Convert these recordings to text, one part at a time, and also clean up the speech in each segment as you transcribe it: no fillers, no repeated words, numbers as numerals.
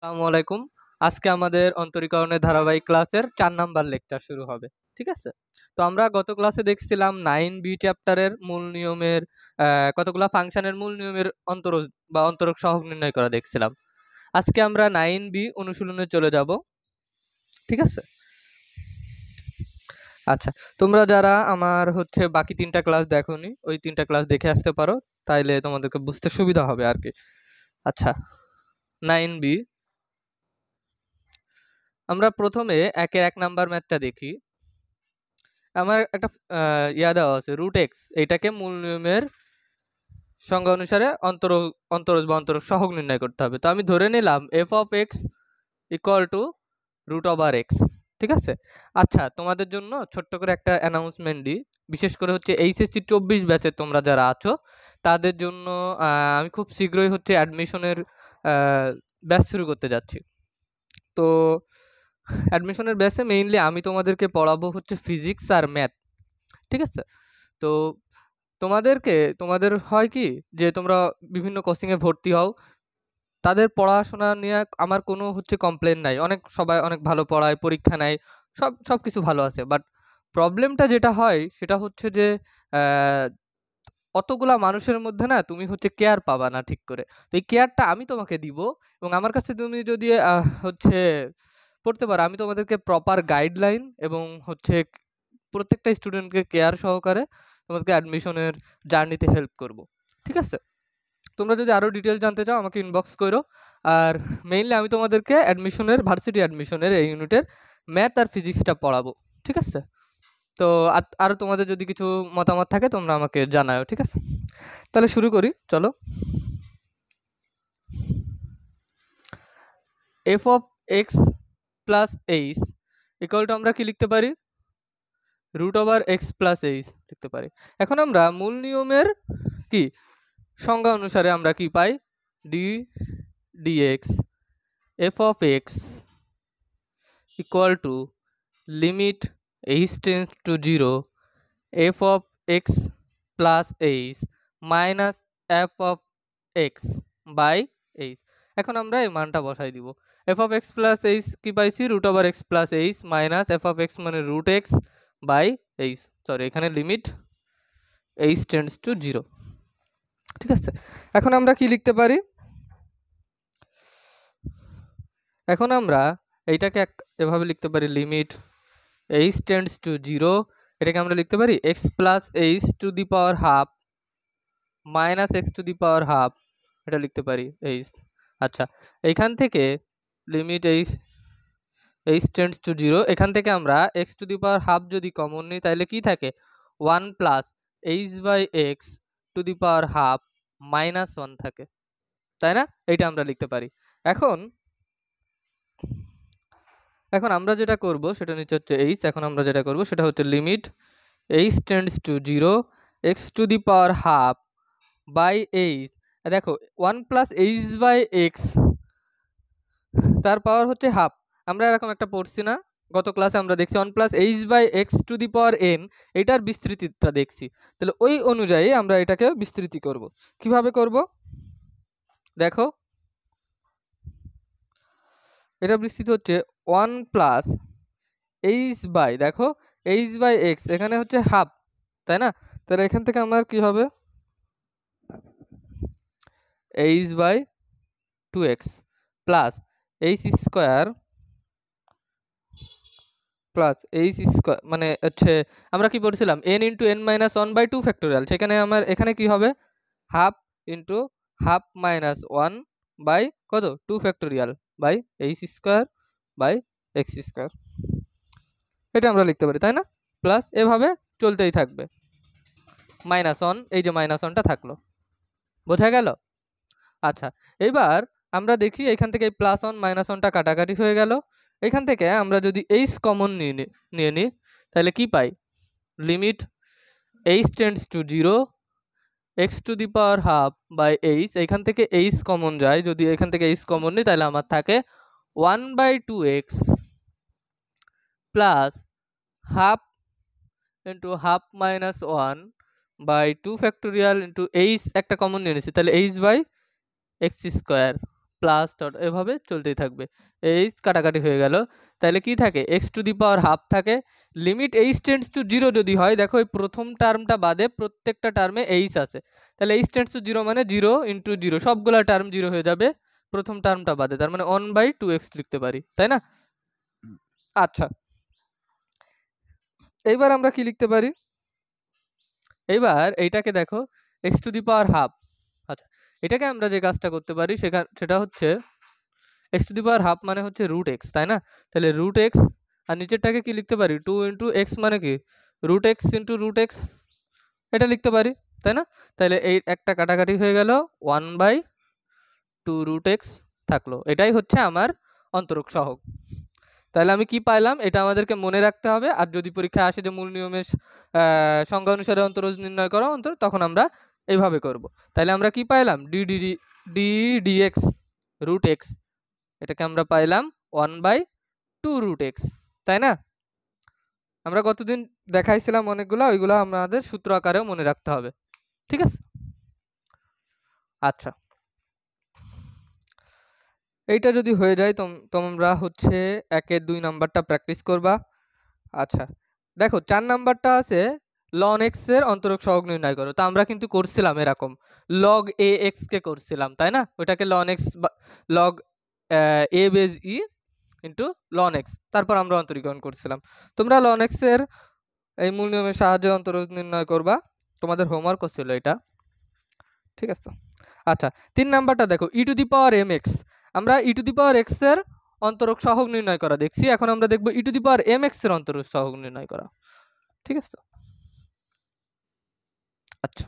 আসসালামু আলাইকুম। আজকে আমাদের অন্তরীকরণের ধারাবাহিক ক্লাসের ৪ নাম্বার লেকচার শুরু হবে। ঠিক আছে? তো আমরা গত ক্লাসে দেখছিলাম 9B চ্যাপ্টারের মূল নিয়মের কতগুলা ফাংশনের মূল নিয়মের অন্তরজ বা অন্তরক সহগ নির্ণয় করা দেখছিলাম। আজকে আমরা 9B অনুশীলনে চলে যাব। ঠিক আছে? আচ্ছা, তোমরা যারা আমার বাকি ৩টা ক্লাস দেখোনি, ওই ৩টা ক্লাস দেখে আসতে পারো। তাইলে তোমাদেরকে বুঝতে সুবিধা হবে আরকি। আচ্ছা, 9B আমরা প্রথমে ১ নাম্বার ম্যাথটা দেখি। আমার একটা দেওয়া আছে √x, এইটাকে মূল নিয়মের সংজ্ঞা অনুসারে অন্তরজ বা অন্তরক সহগ নির্ণয় করতে হবে। তো আমি ধরে নিলাম f(x) = √x। ঠিক আছে? আচ্ছা, তোমাদের জন্য ছোট্ট করে একটা অ্যানাউন্সমেন্ট দিই। বিশেষ করে এইচএসসি 24 ব্যাচের তোমরা যারা আছো তাদের জন্য আমি খুব শীঘ্রই অ্যাডমিশনের ব্যাচ শুরু করতে যাচ্ছি। তো অ্যাডমিশনের ব্যাচে মেইনলি আমি তোমাদেরকে পড়াবো ফিজিক্স আর ম্যাথ। ঠিক আছে? তো তোমাদের হয় কি যে তোমরা বিভিন্ন কোচিংয়ে ভর্তি হও, তাদের পড়াশোনা নিয়ে আমার কোনো কমপ্লেন নাই। সবাই অনেক ভালো পড়ায়, পরীক্ষা নেয়, সবকিছু ভালো আছে। বাট প্রবলেমটা যেটা হয় সেটা যে অতগুলা মানুষের মধ্যে না তুমি কেয়ার পাবা না ঠিক করে। তো এই কেয়ারটা আমি তোমাকে দিব, এবং আমার কাছে তুমি যদি পড়তে পারো, আমি তোমাদেরকে প্রপার গাইডলাইন এবং প্রত্যেকটা স্টুডেন্টকে কেয়ার সহকারে তোমাদেরকে অ্যাডমিশনের জার্নিতে হেল্প করব। ঠিক আছে? তোমরা যদি আরও ডিটেল জানতে চাও আমাকে ইনবক্স করো। আর মেইনলি আমি তোমাদেরকে ভার্সিটি অ্যাডমিশনের এই ইউনিটের ম্যাথ আর ফিজিক্সটা পড়াবো। ঠিক আছে? তো আরও তোমাদের যদি কিছু মতামত থাকে তোমরা আমাকে জানাও। ঠিক আছে? তাহলে শুরু করি, চলো। f(x + h) আমরা কি লিখতে পারি? √x + h লিখতে পারি। এখন আমরা মূল নিয়মের কি সংজ্ঞা অনুসারে আমরা কি পাই? dx f(x) limit h tends to 0 f(x + h minus f(x by h)। এখন আমরা এই মানটা বসাই দিব। f(x + h) কি পাইছি? √x + h মাইনাস f(x) মানে √x বাই h। সরি, এখানে লিমিট h tends to 0। ঠিক আছে? এখন আমরা কি লিখতে পারি? এখন আমরা এইটাকে এভাবে লিখতে পারি, লিমিট h tends to 0, এটাকে আমরা লিখতে পারি x + h⁻½ মাইনাস x⁻½ এটা লিখতে পারি h। আচ্ছা, এইখান থেকে লিমিট h tends to 0, এখান থেকে আমরা x⁻½ যদি কমন নিই তাহলে কি থাকে? 1 + h/x⁻½ -1 থাকে, তাই না? এইটা আমরা লিখতে পারি। এখন আমরা যেটা করব সেটা নিচে h। এখন আমরা যেটা করব সেটা limit h tends to 0 x⁻½ by h। দেখো 1 + h/x, তার পাওয়ার হাফ। আমরা এরকম একটা পড়ছি না? গত ক্লাসে আমরা দেখছি 1 + h/n, এটার বিস্তৃতিটা দেখছি। তাহলে ওই অনুযায়ী আমরা এটাকে বিস্তৃতি করব। কিভাবে করব দেখো, এটা বিস্তৃত 1 + দেখো h/x, এখানে হাফ, তাই না? তাহলে এখান থেকে আমার কি হবে? h/2x plus h² plus h² মানে আমরা কি পড়ছিলাম? n × n−1/2 factorial. সেখানে এখানে কি হবে? Half into half minus 1 by কত? 2 factorial by h² by x²। এটা আমরা লিখতে পারি, তাই না? প্লাস এভাবে চলতেই থাকবে। -1, এই যে -1টা থাকলো। বোঝা গেল? আচ্ছা, এবার আমরা দেখি এখান থেকে +1 -1টা কাটাকাটি হয়ে গেল। এখান থেকে আমরা যদি h কমন নিয়ে নিই তাহলে কি পাই? Limit h tends to 0 x⁻½ by h। এখান থেকে h কমন যায়, যদি এখান থেকে h কমন নিই তাহলে আমার থাকে 1/2x plus half into half minus 1 by 2 factorial into h একটা কমন নিয়ে নিচ্ছি, তাহলে h/x² প্লাস ডট এভাবে চলতেই থাকবে। এইচ কাটাকাটি হয়ে গেল। তাহলে কি থাকে x two the power half থাকে। লিমিট এইচ টেন্ডস টু 0 যদি হয়, দেখো এই প্রথম টার্মটা বাদে প্রত্যেকটা টার্মে এইচ আছে, তাহলে এইচ টেন্ডস টু 0 মানে 0 ইন্টু 0, সবগুলা টার্ম 0 হয়ে যাবে প্রথম টার্মটা বাদে, তার মানে 1/2x লিখতে পারি, তাই না? আচ্ছা, এইবার আমরা কি লিখতে পারি? এইবার এইটাকে দেখো x two the power half. আচ্ছা, এটাকে আমরা যে কাজটা করতে পারি সেটা হচ্ছে x two the power half মানে হচ্ছে রুট এক্স, তাই না? তাহলে রুট এক্স আর নিচেরটাকে কি লিখতে পারি 2 ইন্টু এক্স মানে কি root X into root X, এটা লিখতে পারি, তাই না? তাহলে এই একটা কাটাকাটি হয়ে গেল, 1/2 রুট এক্স থাকলো। এটাই হচ্ছে আমার অন্তরক সহগ। তাহলে আমি কি পাইলাম এটা আমাদেরকে মনে রাখতে হবে, আর যদি পরীক্ষায় আসে যে মূল নিয়মের সংজ্ঞা অনুসারে অন্তরজ নির্ণয় করো তখন আমরা এইভাবে করব। তাহলে আমরা কি পাইলাম ডি ডিএক্স রুট এক্স, এটাকে আমরা পাইলাম 1/2 রুট এক্স, তাই না? আমরা গতদিন দেখাইছিলাম অনেকগুলো, ওইগুলো আমাদের সূত্র আকারেও মনে রাখতে হবে, ঠিক আছে? আচ্ছা, এইটা যদি হয়ে যায় তোমরা হচ্ছে 1-এর 2 নাম্বারটা প্র্যাকটিস করবা। আচ্ছা, দেখো 4 নাম্বারটা আছে লন এক্স এর অন্তরক সহগ নির্ণয় করো। তো আমরা কিন্তু করছিলাম এরকম লগ এ এক্স কে করছিলাম, তাই না? ওইটাকে loan x log a base e into loan x, তারপর আমরা অন্তরীকরণ করছিলাম। তোমরা লন এক্স এর এই মূল নিয়মের সাহায্যে অন্তরজ নির্ণয় করবা, তোমাদের হোমওয়ার্ক ছিল এটা, ঠিক আছে? আচ্ছা, 3 নাম্বারটা দেখো e to the power M x. আমরা e to the power x এর অন্তরক সহগ নির্ণয় করা দেখছি, এখন আমরা দেখব e to the power M x এর অন্তরক সহগ নির্ণয় করা, ঠিক আছে? আচ্ছা,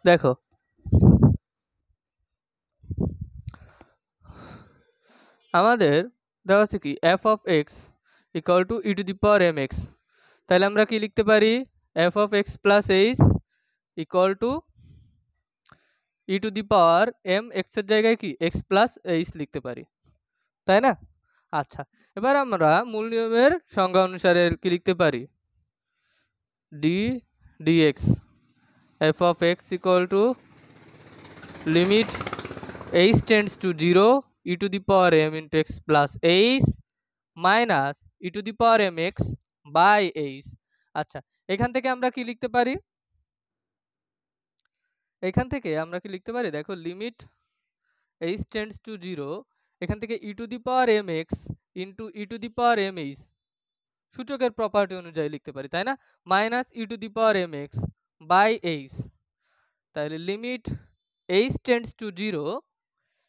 দেখো আমাদের দেওয়া আছে কি F of X equal to E to the power M X. তাহলে আমরা কি লিখতে পারি F of X plus H equal to E to the power M x এর জায়গায় কি এক্স প্লাস এইচ লিখতে পারি, তাই না? আচ্ছা, এবার আমরা মূল নিয়মের সংজ্ঞা অনুসারে কি লিখতে পারি D DX F of X equal to limit H tends to 0 E to the power M into X plus H minus E to the power M x by H. আচ্ছা, এখান থেকে আমরা কি লিখতে পারি? এখান থেকে আমরা কি লিখতে পারি দেখো লিমিট এইচ টেন্ডস টু 0, এখান থেকে e to the power M x into e to the power m h সূচকের প্রপার্টি অনুযায়ী লিখতে পারি, তাই না? Minus E to the power M x by h. তাহলে limit H tends to 0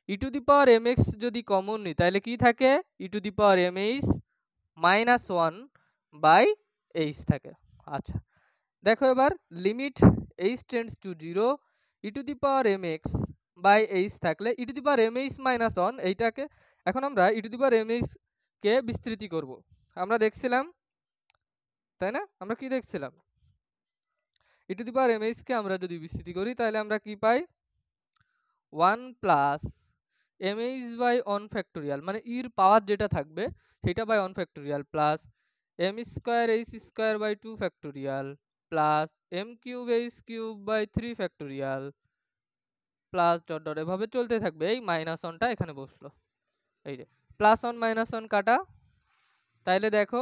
E to the power M x যদি common নিই তাহলে কি থাকে e to the power m h minus 1 by h থাকে। আচ্ছা, দেখো এবার limit H tends to 0 E to the power M x by h থাকলে e to the power m h minus 1, এইটাকে এখন আমরা e to the power m h কে বিস্তৃতি করব। আমরা দেখছিলাম, তাই না? আমরা কি দেখছিলাম e to the power m h কে আমরা যদি বিস্তৃতি করি তাহলে আমরা কি পাই 1 plus m H by 1 factorial, মানে ইর পাওয়ার যেটা থাকবে সেটা by 1 factorial plus M square H square by 2 factorial plus M cube H cube by 3 factorial plus dot dot এভাবে চলতে থাকবে। এই মাইনাস 1টা এখানে বসলো, এই যে প্লাস 1 মাইনাস 1 কাটা। তাইলে দেখো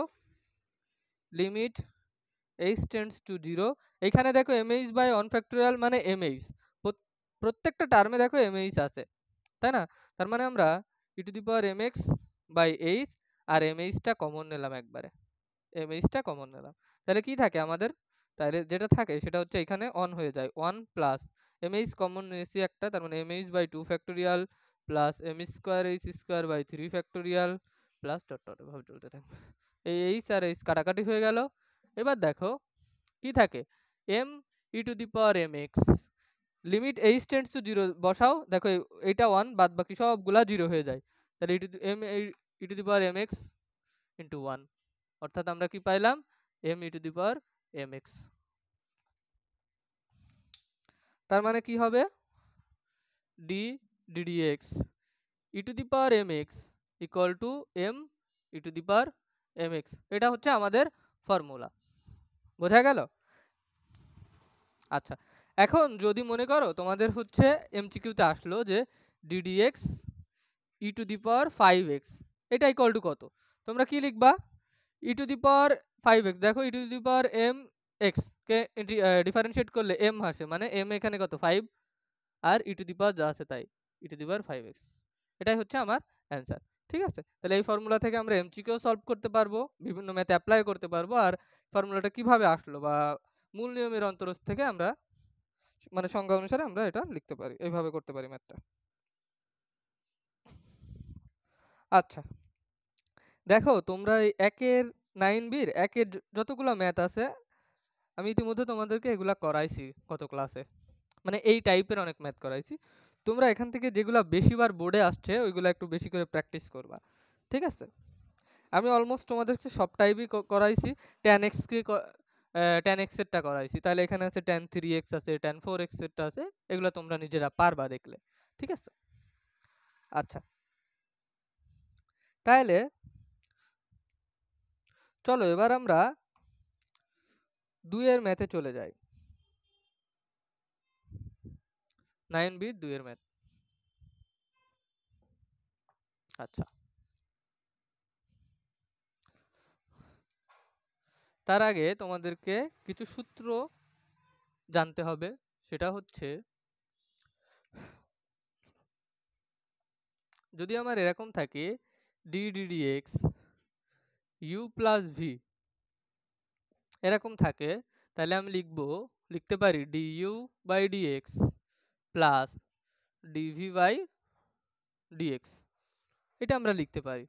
লিমিট এইচ টেন্ডস টু 0, এখানে দেখো এম এইচ বাই 1 ফ্যাক্টোরিয়াল মানে এম এইচ, প্রত্যেকটা টার্মে দেখো এম এইচ আছে, তাই না? তার মানে আমরা e to the power M x by h আর এম এইচটা কমন নিলাম, একবারে এম এইচটা কমন নিলাম। তাহলে কি থাকে আমাদের? তাহলে যেটা থাকে সেটা হচ্ছে এখানে অন হয়ে যায় 1 প্লাস এম এইচ কমন নিয়েছি একটা, তার মানে M H by 2 factorial plus M square H square by 3 factorial plus dot dot এভাবে চলতে থাকবে। এই এইচ আর এইচ কাটাকাটি হয়ে গেল। এবার দেখো কি থাকে M E to the power M X limit H tends to 0 বসাও, দেখো এইটা 1 বাদ বাকি সবগুলা 0 হয়ে যায়। তাহলে e to the power M x into 1, অর্থাৎ আমরা কি পাইলাম m E to the power M x. তার মানে কি হবে d d d x e to the power M x equal to m E to the power M x. এটা হচ্ছে আমাদের ফর্মুলা, বোঝা গেল? আচ্ছা, এখন যদি মনে করো তোমাদের হচ্ছে এমসিকিউতে আসলো যে ddx e to the power 5x এটা ইকুয়াল টু কত, তোমরা কি লিখবা? ই টু দি পাওয়ার 5x, দেখো e to the power M x কে ডিফারেন্সিয়েট করলে এম আসে, মানে এম এখানে কত 5, আর ই টু দি পাওয়ার যা আছে তাই ই টু দি পাওয়ার 5x, এটাই হচ্ছে আমার অ্যান্সার। ঠিক আছে, তাহলে এই ফর্মুলা থেকে আমরা এমসিকিউ সলভ করতে পারবো, বিভিন্ন ম্যাথে অ্যাপ্লাই করতে পারবো, আর ফর্মুলাটা কিভাবে আসলো বা মূল নিয়মের অন্তরস্থ থেকে আমরা মানে সংজ্ঞা অনুসারে আমরা এটা লিখতে পারি, এইভাবে করতে পারি ম্যাথটা। আচ্ছা, দেখো তোমরা এই একের 9বির একের যতগুলো ম্যাথ আছে আমি ইতিমধ্যে তোমাদেরকে এগুলা করাইছি গত ক্লাসে, মানে এই টাইপের অনেক ম্যাথ করাইছি। তোমরা এখান থেকে যেগুলা বেশিবার বোর্ডে আসছে ওইগুলো একটু বেশি করে প্র্যাকটিস করবা, ঠিক আছে? আমি অলমোস্ট তোমাদেরকে সব টাইপই করাইছি। tan x কে tan x এরটা করাইছি, তাহলে এখানে আছে tan 3x আছে, tan 4x এরটা আছে, এগুলো তোমরা নিজেরা পারবা দেখলে, ঠিক আছে? আচ্ছা, তাহলে চলো এবার আমরা 2 এর ম্যাথে চলে যাই। 9বির 2 এর ম্যাথ। আচ্ছা, তার আগে তোমাদেরকে কিছু সূত্র জানতে হবে, সেটা হচ্ছে যদি আমার এরকম থাকে d d d x u plus v এরকম থাকে, তাহলে আমি লিখতে পারি d u by d x plus d v by d x, এটা আমরা লিখতে পারি।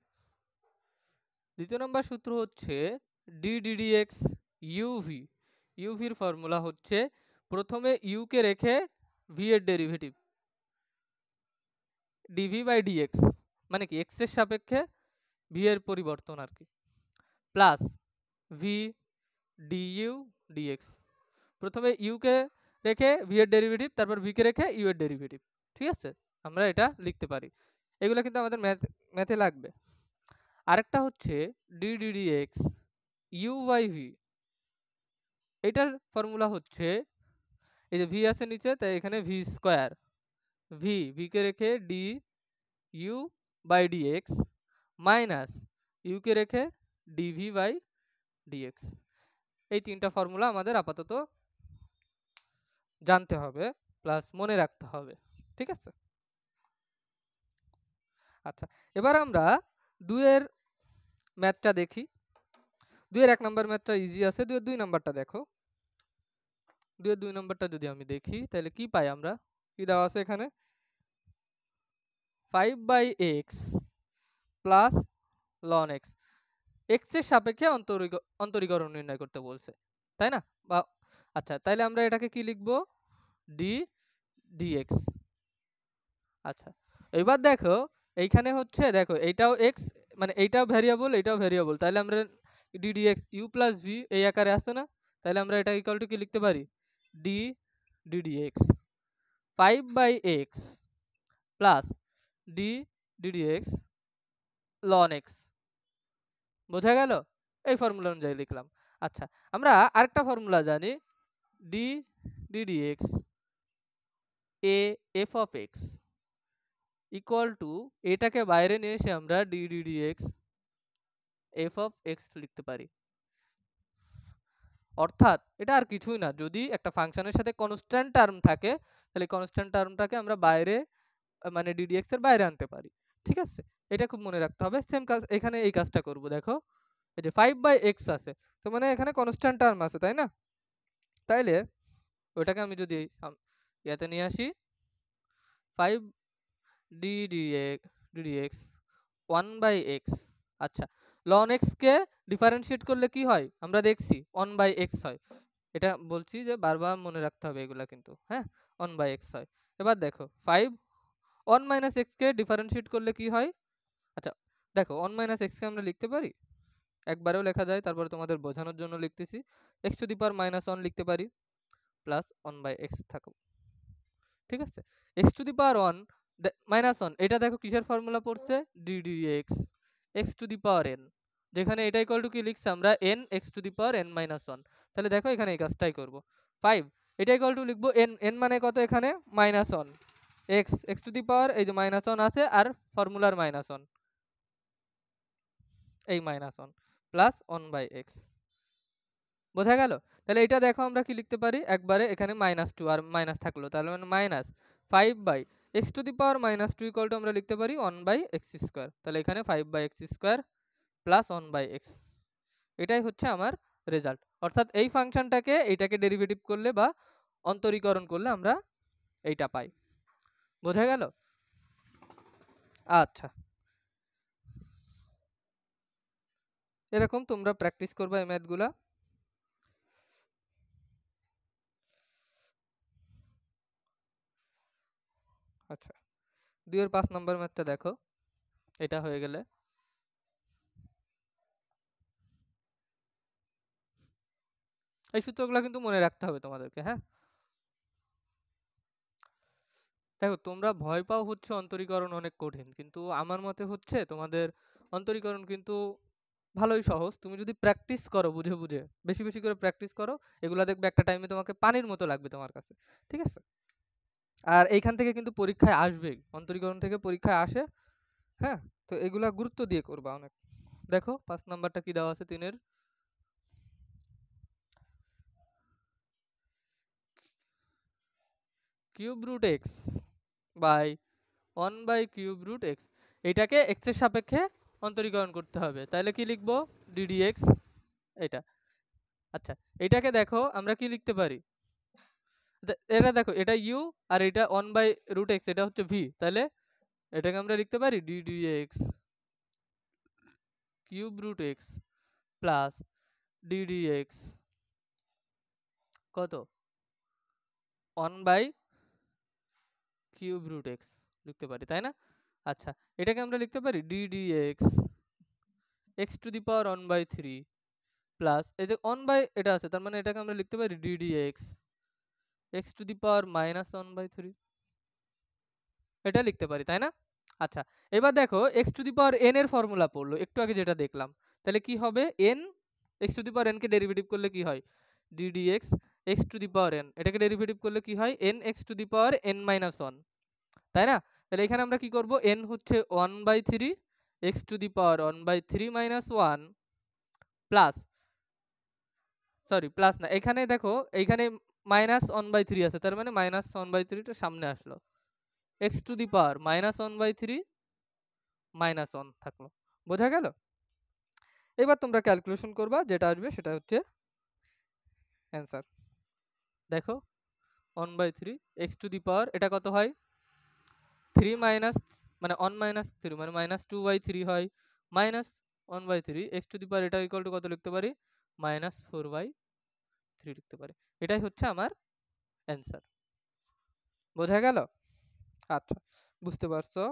দ্বিতীয় নম্বর সূত্র হচ্ছে ডি ডিডিএক্স ইউভি, ইউভির ফর্মুলা হচ্ছে প্রথমে ইউ কে রেখে ভি এর ডেরিভেটিভ ডিভি বাই ডিএক্স, মানে কি এক্স এর সাপেক্ষে ভি এর পরিবর্তন আর কি, প্লাস ভি ডিইউ ডিএক্স, প্রথমে ইউ কে রেখে ভি এর ডেরিভেটিভ, তারপর ভি কে রেখে ইউ এর ডেরিভেটিভ, ঠিক আছে? আমরা এটা লিখতে পারি, এগুলো কিন্তু আমাদের ম্যাথে লাগবে। আরেকটা হচ্ছে d d d x u by v, এটার ফর্মুলা হচ্ছে এই যে ভি আছে নিচে, তাই এখানে ভি স্কোয়ার, ভি কে রেখে d u by d x minus u কে রেখে ডিভি বাই ডিএক্স। এই তিনটা ফর্মুলা আমাদের আপাতত জানতে হবে প্লাস মনে রাখতে হবে, ঠিক আছে? আচ্ছা, এবার আমরা 2 এর ম্যাথটা দেখি। 2 এর 1 নম্বর ম্যাথটা ইজি আছে, 2 এর 2 নাম্বারটা দেখো। 2 এর 2 নাম্বারটা যদি আমি দেখি তাহলে কি পাই আমরা, কি দেওয়া আছে এখানে 5/x plus ln x, x এর সাপেক্ষে অন্তরীকরণ নির্ণয় করতে বলছে, তাই না? বা আচ্ছা, তাইলে আমরা এটাকে কি লিখবো, ডি dx। আচ্ছা, এবার দেখো এইখানে হচ্ছে দেখো এইটাও x, মানে এইটাও ভ্যারিয়েবল এটাও ভ্যারিয়েবল, তাহলে আমরা D dx u plus v এই আকারে আসছে না, তাহলে আমরা এটা ইকুয়াল টু কি লিখতে পারি, D dx 5/x plus D dx ln x, বোঝা গেল? এই ফর্মুলা অনুযায়ী লিখলাম। আচ্ছা, আমরা আরেকটা ফর্মুলা জানি, D dx a f of x equal to, এটাকে বাইরে নিয়ে এসে আমরা D dx f of x লিখতে পারি। অর্থাৎ এটা আর কিছুই না, যদি একটা ফাংশনের সাথে কনস্ট্যান্ট টার্ম থাকে তাহলে কনস্ট্যান্ট টার্মটাকে আমরা বাইরে মানে ddx এর বাইরে আনতে পারি, ঠিক আছে? এটা খুব মনে রাখতে হবে। সেম কাজ এখানে, এই কাজটা করব। দেখো এই যে 5/x আছে, তো মানে এখানে কনস্ট্যান্ট টার্ম আছে, তাই না? তাইলে ওইটাকে আমি যদি ইয়াতে নিয়ে আসি 5 ddx 1/x, আচ্ছা ln x কে ডিফারেন্সিয়েট করলে কি হয় আমরা দেখছি 1/x হয়, এটা বলছি যে বারবার মনে রাখতে হবে এগুলা কিন্তু, হ্যাঁ 1/x হয়। এবার দেখো 5 1 - x কে ডিফারেন্সিয়েট করলে কি হয়, আচ্ছা দেখো 1 - x কে আমরা লিখতে পারি, একবারেও লেখা যায়, তারপরে তোমাদের বোঝানোর জন্য লিখতেছি, x টু দি পাওয়ার -1 লিখতে পারি প্লাস 1/x থাকো, ঠিক আছে? x টু দি পাওয়ার 1 -1 এটা দেখো কিসের ফর্মুলা পড়ছে, ddx x to the power n, যেখানে এটা ইকুয়াল টু কি লিখছি আমরা n x to the power n-1। তাহলে দেখো এখানে এই কাজটাই করব। 5 এটা ইকুয়াল টু লিখবো n, n মানে কত এখানে -1, x x টু দি পাওয়ার এই যে -1 আছে আর ফর্মুলার -1, এই -1 প্লাস 1/x, বোঝা গেল? তাহলে এটা দেখো আমরা কি লিখতে পারি একবারে, এখানে -2 আর মাইনাস থাকলো, তাহলে মানে -5/x two the power -2 equal to আমরা লিখতে পারি 1/x²। তাহলে এখানে 5/x² প্লাস 1/x, এটাই হচ্ছে আমার রেজাল্ট। অর্থাৎ এই ফাংশনটাকে এইটাকে ডেরিভেটিভ করলে বা অন্তরীকরণ করলে আমরা এইটা পাই। বোঝা গেল? আচ্ছা, এরকম তোমরা প্র্যাকটিস করবা এই ম্যাথগুলা। আচ্ছা, 2 এর 5 নম্বর ম্যাথটা দেখো, এটা হয়ে গেলে এই সূত্রগুলো কিন্তু মনে রাখতে হবে তোমাদেরকে, হ্যাঁ? দেখো তোমরা ভয় পাও হচ্ছে অন্তরীকরণ অনেক কঠিন, কিন্তু আমার মতে হচ্ছে তোমাদের অন্তরীকরণ কিন্তু ভালোই সহজ। তুমি যদি প্র্যাকটিস করো বুঝে বুঝে, বেশি বেশি করে প্র্যাকটিস করো, এগুলা দেখবে একটা টাইমে তোমাকে পানির মতো লাগবে তোমার কাছে, ঠিক আছে? আর এইখান থেকে কিন্তু পরীক্ষায় আসবেই, অন্তরীকরণ থেকে পরীক্ষায় আসে, হ্যাঁ? তো এগুলা গুরুত্ব দিয়ে করবা অনেক। দেখো 5 নাম্বারটা কি দেওয়া আছে 3 এর, cube root x by 1/³ x, এটাকে x এর সাপেক্ষে অন্তরীকরণ করতে হবে। তাহলে কি লিখবো, ddx এটা। আচ্ছা, এটাকে দেখো আমরা কি লিখতে পারি, এটা দেখো এটা u আর এটা 1/√x, এটা হচ্ছে v, তাহলে এটাকে আমরা লিখতে পারি ddx cube root x plus ddx কত 1/³ লিখতে পারি, তাই না? আচ্ছা, এটাকে আমরা লিখতে পারি ddx x to the power 1/3 plus এই যে 1 এটা আছে, তার মানে এটাকে আমরা লিখতে পারি ddx x টু দি পাওয়ার -1/3, এটা লিখতে পারি, তাই না? আচ্ছা, এবার দেখো x to the power n এর ফর্মুলা পড়লো একটু আগে যেটা দেখলাম, তাহলে কি হবে n x to the power n K derivative করলে কি হয়, ddx x to the power n, এটাকে ডেরিভেটিভ করলে কি হয় n x to the power n-1, তাই না? তাহলে এখানে আমরা কি করব, n হচ্ছে 1/3 x to the power 1/3 - 1 plus, sorry plus না, এখানে দেখো এইখানে -1/3 আছে, তার মানে -1/3 টা সামনে আসলো, x টু দি পাওয়ার -1/3 -1 থাকলো। বোঝা গেল? এবার তোমরা ক্যালকুলেশন করবা, যেটা আসবে সেটা হচ্ছে অ্যান্সার। দেখো 1/3 x টু দি পাওয়ার এটা কত হয়, 3 মাইনাস মানে 1 - 3 মানে -2/3 হয়, -1/3 x টু দি পাওয়ার এটা ইকুয়াল টু কত লিখতে পারি, -4/3 লিখতে পারি। এটাই হচ্ছে আমার অ্যান্সার। বোঝা গেল? আচ্ছা, বুঝতে পারছো?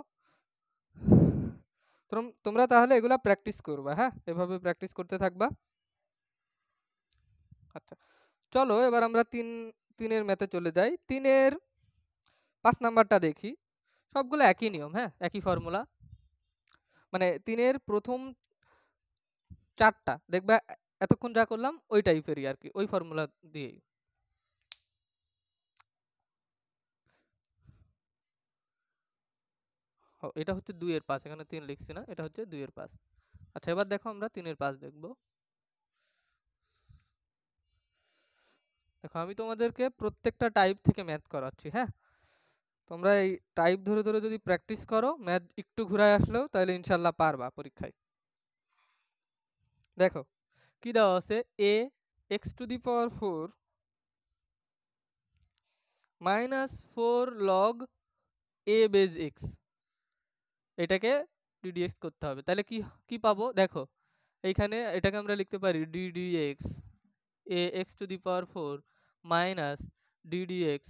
তোমরা তাহলে এগুলা প্র্যাকটিস করবা, হ্যাঁ? এভাবে প্র্যাকটিস করতে থাকবা। আচ্ছা, চলো এবার আমরা 3 এর ম্যাথে চলে যাই। 3 এর 5 নাম্বারটা দেখি। সবগুলো একই নিয়ম, হ্যাঁ? একই ফর্মুলা। মানে 3 এর প্রথম 4টা দেখবা এতক্ষণ যা করলাম ওই টাইপেরই আর কি, ওই ফর্মুলা দিয়েই। এটা হচ্ছে 2 এর 5, এখানে 3 লিখছি না, এটা হচ্ছে 2 এর 5। আচ্ছা, এবার দেখো আমরা 3 এর 5 দেখব। দেখো আমি তোমাদেরকে প্রত্যেকটা টাইপ থেকে ম্যাথ করাচ্ছি, হ্যাঁ? তোমরা এই টাইপ ধরে ধরে যদি প্র্যাকটিস করো, ম্যাথ একটু ঘুরায় আসলেও তাহলে ইনশাল্লাহ পারবা পরীক্ষায়। দেখো কি দেওয়া আছে, a x to the power 4 -4 log a base x, এটাকে ddx করতে হবে। তাহলে কি কি পাবো দেখো, এইখানে এটাকে আমরা লিখতে পারি ddx a x to the power 4 minus ddx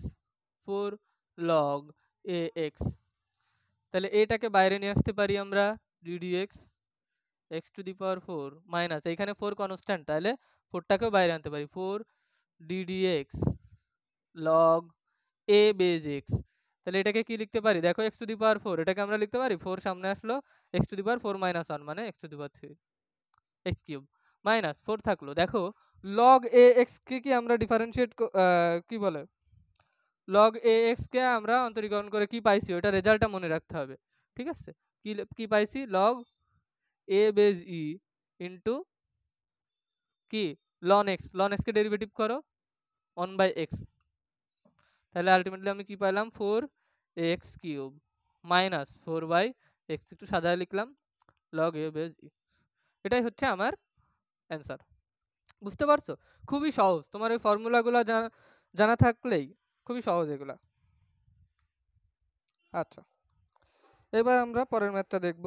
4 log a x, তাহলে এটাকে বাইরে নিয়ে আসতে পারি আমরা ddx x to the power 4 minus, এখানে 4 কনস্ট্যান্ট, তাহলে 4টাকেও বাইরে আনতে পারি 4 ddx log a base x, তাহলে এটাকে কি লিখতে পারি দেখো x টু দি পাওয়ার 4, এটাকে আমরা লিখতে পারি 4 সামনে আসলো x to the power 4 minus 1 মানে x to the power 3 x cube minus 4 থাকলো। দেখো log ax কে কি আমরা ডিফারেনশিয়েট কি বলে log ax কে আমরা অন্তরীকরণ করে কি পাইছি ওটা রেজাল্টটা মনে রাখতে হবে, ঠিক আছে? কি কি পাইছি log a base e into কি ln x কে ডেরিভেটিভ করো 1 বাই x, তাহলে আলটিমেটলি আমি কি পাইলাম 4x cube minus 4 by x, একটু সাজায় লিখলাম log a বেজ e। এটাই হচ্ছে আমার অ্যান্সার। বুঝতে পারছো? খুবই সহজ, তোমার এই ফর্মুলাগুলো জানা থাকলেই খুবই সহজ এগুলা। আচ্ছা, এবার আমরা পরের ম্যাথটা দেখব।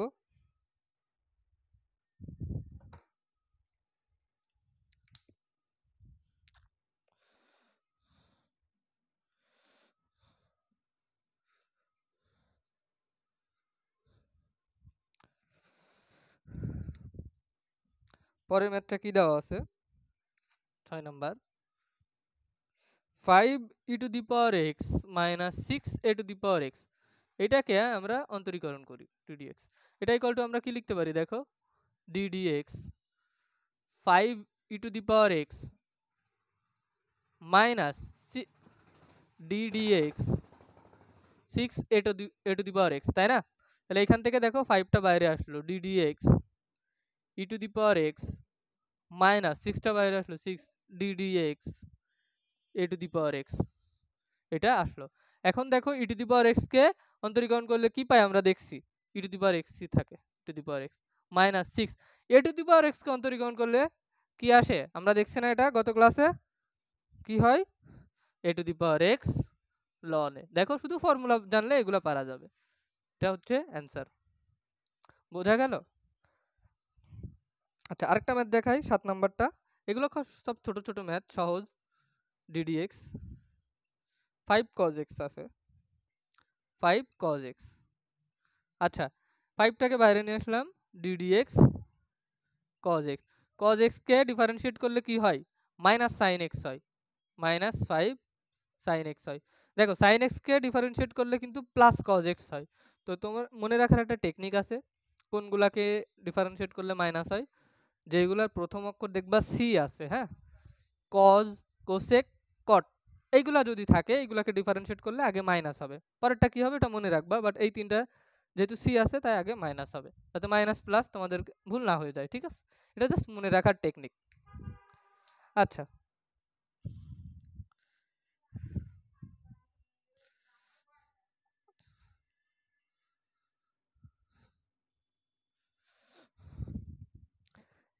পরের ম্যাথটা কি দেওয়া আছে 6 number 5 e to the power x minus 6 a to the power x, এটাকে আমরা অন্তরীকরণ করি 2dx। এটা ইকুয়াল টু আমরা কি লিখতে পারি দেখো ddx 5 e to the power x minus ddx 6 a to the power x, তাই না? তাহলে এখান থেকে দেখো 5টা বাইরে আসলো ddx e to the power x minus 6টা বাইরে আসলো 6 ddx a to the power x, এটা আসলো। এখন দেখো e to the power x কে অন্তরীকরণ করলে কি পাই আমরা দেখছি e to the power x থাকে e to the power x minus 6 a to the power x কে অন্তরীকরণ করলে কি আসে আমরা দেখছি না এটা গত ক্লাসে কি হয় a to the power x ln a। দেখো শুধু ফর্মুলা জানলে এগুলো পারা যাবে, এটা হচ্ছে অ্যান্সার। বোঝা গেল? আচ্ছা, আরেকটা ম্যাথ দেখাই 7 নাম্বারটা। এগুলো সব ছোট ছোট ম্যাথ, সহজ। ddx 5 cos x আছে 5 cos x। আচ্ছা, 5টাকে বাইরে নিয়ে আসলাম ddx cos x। cos x কে ডিফারেনশিয়েট করলে কি হয় মাইনাস sin x হয়, মাইনাস 5 sin x হয়। দেখো sin x কে ডিফারেনশিয়েট করলে কিন্তু প্লাস cos x হয়। তো তোমার মনে রাখার একটা টেকনিক আছে কোনগুলাকে ডিফারেনশিয়েট করলে মাইনাস হয়, যেগুলোর প্রথম অক্ষর দেখবা c আছে, হ্যাঁ, cos cosec cot এইগুলা যদি থাকে এইগুলাকে ডিফারেনশিয়েট করলে আগে মাইনাস হবে, পরেরটা কি হবে এটা মনে রাখবা, বাট এই তিনটা যেহেতু সি আছে তাই আগে মাইনাস হবে, যাতে মাইনাস প্লাস তোমাদের ভুল না হয়ে যায়, ঠিক আছে? এটা জাস্ট মনে রাখার টেকনিক। আচ্ছা,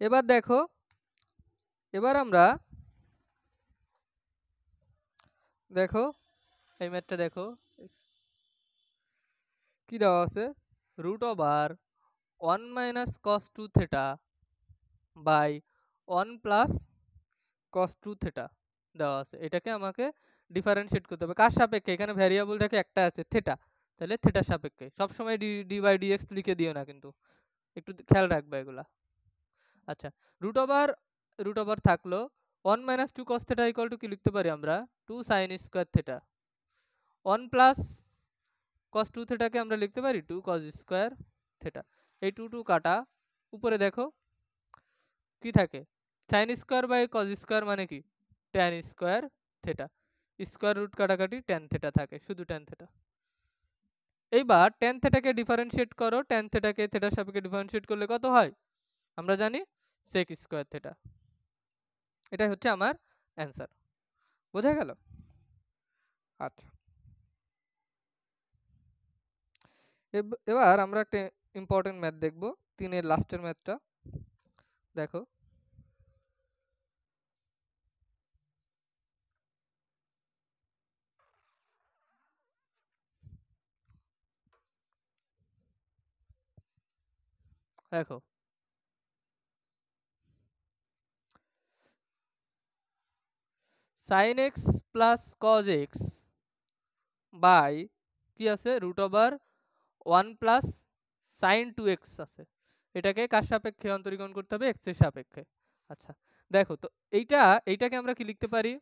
এবার দেখো, এবার আমরা দেখো এই ম্যাথটা দেখো কি দেওয়া আছে root over 1 minus cos 2 theta by 1 plus cos 2 theta দেওয়া আছে। এটাকে আমাকে ডিফারেনশিয়েট করতে হবে কার সাপেক্ষে, এখানে ভ্যারিয়েবল দেখে একটা আছে থেটা, তাহলে থেটার সাপেক্ষে। সবসময় ডি বাই ডিএক্স লিখে দিও না কিন্তু, একটু খেয়াল রাখবে এগুলা। আচ্ছা, রুট ওভার থাকলো 1 minus 2 cos theta equal to কি লিখতে পারি আমরা 2 sin square theta, 1 plus cos 2 থেটাকে আমরা লিখতে পারি 2 cos স্কয়ার থেটা। এই 2 2 কাটা, উপরে দেখো কি থাকে sin square by cos square মানে কি tan square theta, square root কাটাকাটি tan থেটা থাকে, শুধু tan থেটা। এইবার tan থেটাকে ডিফারেনশিয়েট করো, tan থেটাকে থেটার সাপেক্ষে ডিফারেনশিয়েট করলে কত হয় আমরা জানি sec স্কয়ার থেটা। এটাই হচ্ছে আমার অ্যান্সার। বোঝা গেল? আচ্ছা, এবার আমরা একটা ইম্পর্টেন্ট ম্যাথ দেখব, 3-এর লাস্টের ম্যাথটা দেখো। দেখো sin x plus cos x by কি আছে root over 1 plus sin 2x আছে, এটাকে কার সাপেক্ষে অন্তরীকরণ করতে হবে x এর সাপেক্ষে। আচ্ছা দেখো তো এইটাকে আমরা কি লিখতে পারি